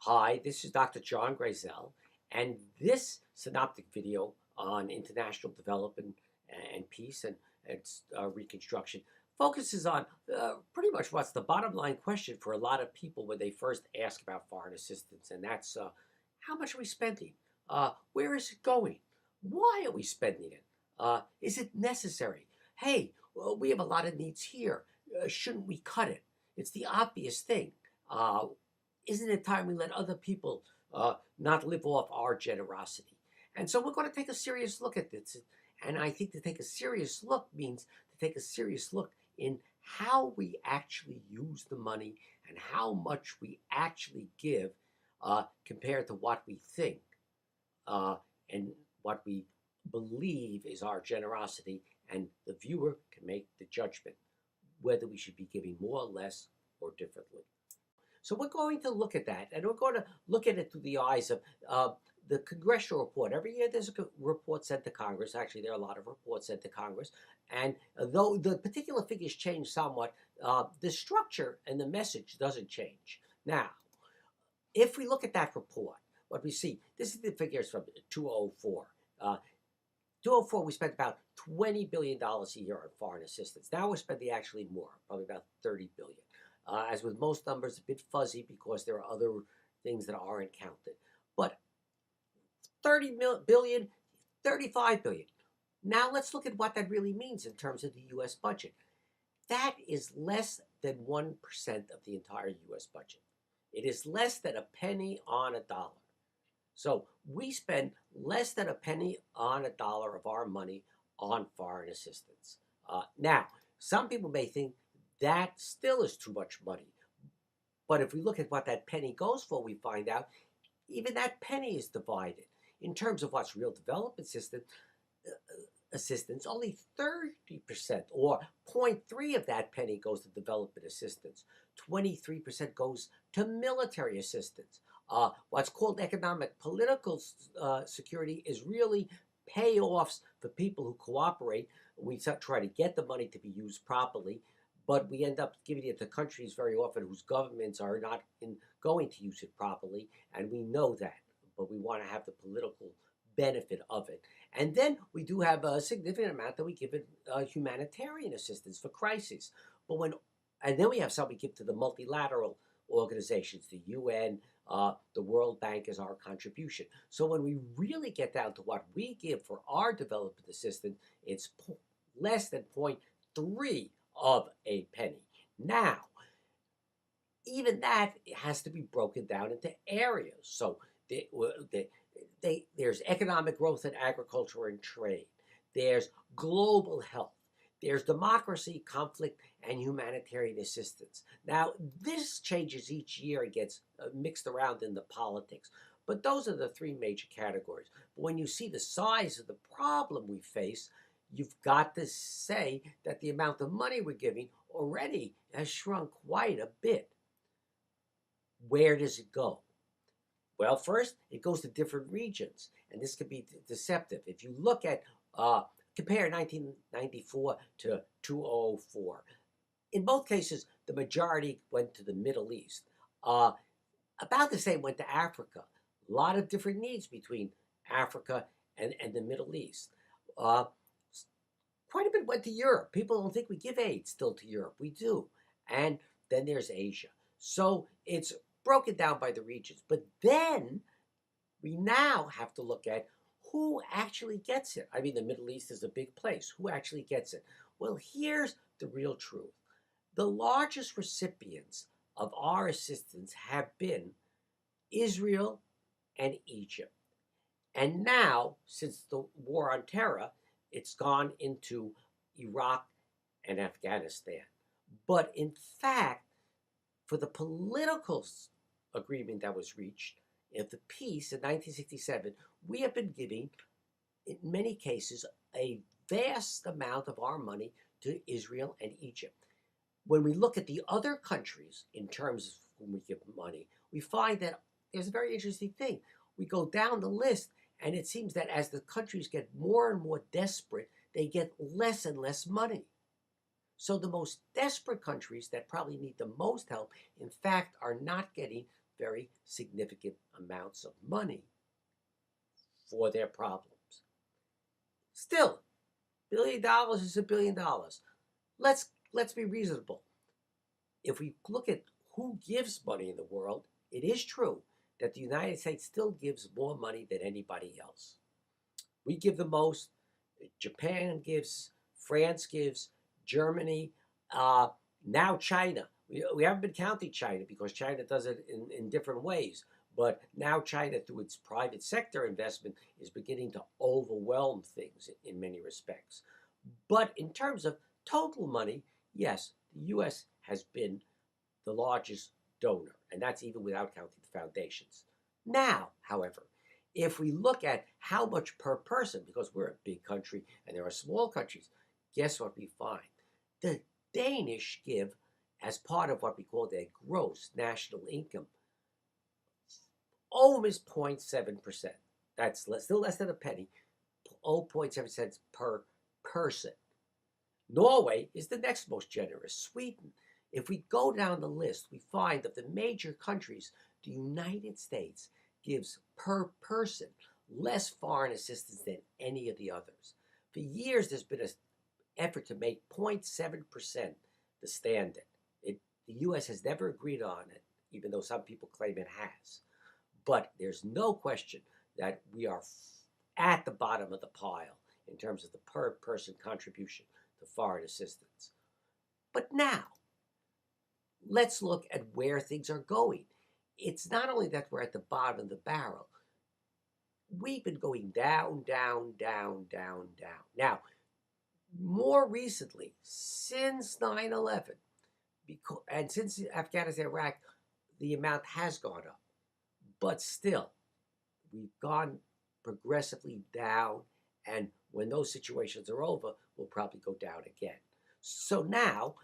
Hi, this is Dr. John Grazel, and this synoptic video on international development and peace and its reconstruction focuses on pretty much what's the bottom line question for a lot of people when they first ask about foreign assistance, and that's how much are we spending? Where is it going? Why are we spending it? Is it necessary? Hey, well, we have a lot of needs here. Shouldn't we cut it? It's the obvious thing. Uh, isn't it time we let other people not live off our generosity? And so we're going to take a serious look at this. And I think to take a serious look means to take a serious look in how we actually use the money and how much we actually give compared to what we think and what we believe is our generosity. And the viewer can make the judgment whether we should be giving more or less or differently. So we're going to look at that, and we're going to look at it through the eyes of the congressional report. Every year there's a report sent to Congress. Actually, there are a lot of reports sent to Congress. And though the particular figures change somewhat, the structure and the message doesn't change. Now, if we look at that report, what we see, this is the figures from 2004. 2004, we spent about $20 billion a year on foreign assistance. Now we're spending actually more, probably about $30 billion. As with most numbers, a bit fuzzy because there are other things that aren't counted. But 30 billion, 35 billion. Now let's look at what that really means in terms of the U.S. budget. That is less than 1% of the entire U.S. budget. It is less than a penny on a dollar. So we spend less than a penny on a dollar of our money on foreign assistance. Now, some people may think that still is too much money. But if we look at what that penny goes for, we find out even that penny is divided. In terms of what's real development assistance, only 30% or 0.3 of that penny goes to development assistance. 23% goes to military assistance. What's called economic political security is really payoffs for people who cooperate. We try to get the money to be used properly, but we end up giving it to countries very often whose governments are not going to use it properly, and we know that, but we want to have the political benefit of it. And then we do have a significant amount that we give it humanitarian assistance for crises. And then we have some we give to the multilateral organizations, the UN, the World Bank as our contribution. So when we really get down to what we give for our development assistance, it's less than 0.3 of a penny. Now, even that has to be broken down into areas. So there's economic growth and agriculture and trade. There's global health. There's democracy, conflict, and humanitarian assistance. Now, this changes each year and gets mixed around in the politics. But those are the three major categories. But when you see the size of the problem we face, you've got to say that the amount of money we're giving already has shrunk quite a bit. Where does it go? Well, first, it goes to different regions, and this could be deceptive. If you look at, compare 1994 to 2004, in both cases, the majority went to the Middle East. About the same went to Africa. A lot of different needs between Africa and the Middle East. Quite a bit went to Europe. People don't think we give aid still to Europe. We do. And then there's Asia. So it's broken down by the regions. But then we now have to look at who actually gets it. I mean, the Middle East is a big place. Who actually gets it? Well, here's the real truth. The largest recipients of our assistance have been Israel and Egypt. And now, since the war on terror, it's gone into Iraq and Afghanistan. But in fact, for the political agreement that was reached, of the peace in 1967, we have been giving, in many cases, a vast amount of our money to Israel and Egypt. When we look at the other countries in terms of whom we give money, we find that there's a very interesting thing. We go down the list, and it seems that as the countries get more and more desperate, they get less and less money. So the most desperate countries that probably need the most help, in fact, are not getting very significant amounts of money for their problems. Still, $1 billion is $1 billion. Let's be reasonable. If we look at who gives money in the world, it is true that the United States still gives more money than anybody else. We give the most. Japan gives, France gives, Germany, now China. We haven't been counting China because China does it in different ways. But now China, through its private sector investment, is beginning to overwhelm things in many respects. But in terms of total money, yes, the U.S. has been the largest donor, and that's even without counting the foundations. Now, however, if we look at how much per person, because we're a big country and there are small countries, guess what we find? The Danish give, as part of what we call their gross national income, almost 0.7%. That's still less than a penny, 0.7 cents per person. Norway is the next most generous. Sweden. If we go down the list, we find of the major countries, the United States gives per person less foreign assistance than any of the others. For years, there's been an effort to make 0.7% the standard. The U.S. has never agreed on it, even though some people claim it has. But there's no question that we are at the bottom of the pile in terms of the per person contribution to foreign assistance. But now, let's look at where things are going. It's not only that we're at the bottom of the barrel. We've been going down, down, down, down, down. Now, more recently, since 9/11, and since Afghanistan, Iraq, the amount has gone up. But still, we've gone progressively down, and when those situations are over, we'll probably go down again. So now,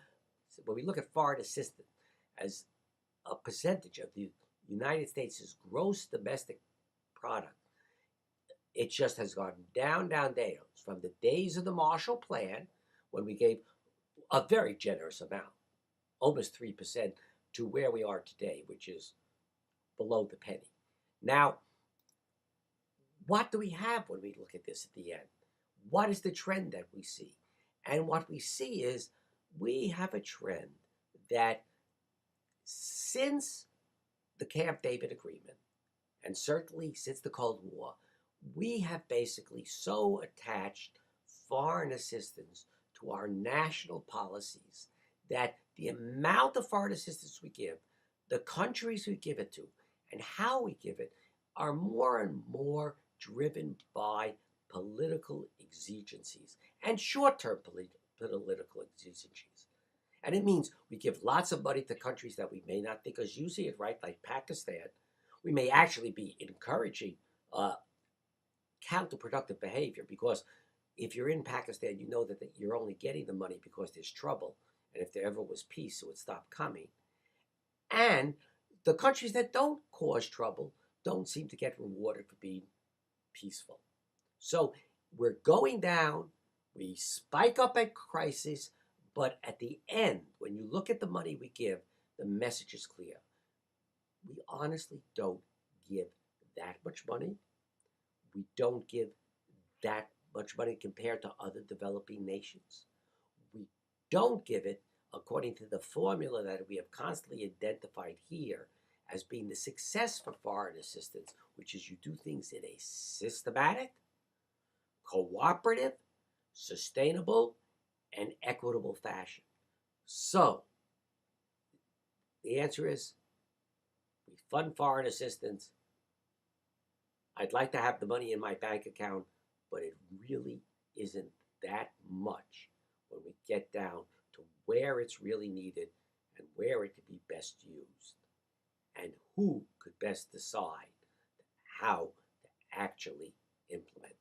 when we look at foreign assistance as a percentage of the United States' gross domestic product, it just has gone down, down, down. From the days of the Marshall Plan, when we gave a very generous amount, almost 3%, to where we are today, which is below the penny. Now, what do we have when we look at this at the end? What is the trend that we see? And what we see is we have a trend that since the Camp David Agreement, and certainly since the Cold War, we have basically so attached foreign assistance to our national policies that the amount of foreign assistance we give, the countries we give it to, and how we give it are more and more driven by political exigencies and short-term political exigencies. And it means we give lots of money to countries that we may not think is using it right, like Pakistan. We may actually be encouraging counterproductive behavior, because if you're in Pakistan, you know that you're only getting the money because there's trouble. And if there ever was peace, it would stop coming. And the countries that don't cause trouble don't seem to get rewarded for being peaceful. So we're going down, we spike up at crisis, but at the end, when you look at the money we give, the message is clear. We honestly don't give that much money. We don't give that much money compared to other developing nations. We don't give it according to the formula that we have constantly identified here as being the success for foreign assistance, which is you do things in a systematic, cooperative, sustainable, and equitable fashion. So, the answer is we fund foreign assistance. I'd like to have the money in my bank account, but it really isn't that much when we get down to where it's really needed and where it could be best used, and who could best decide how to actually implement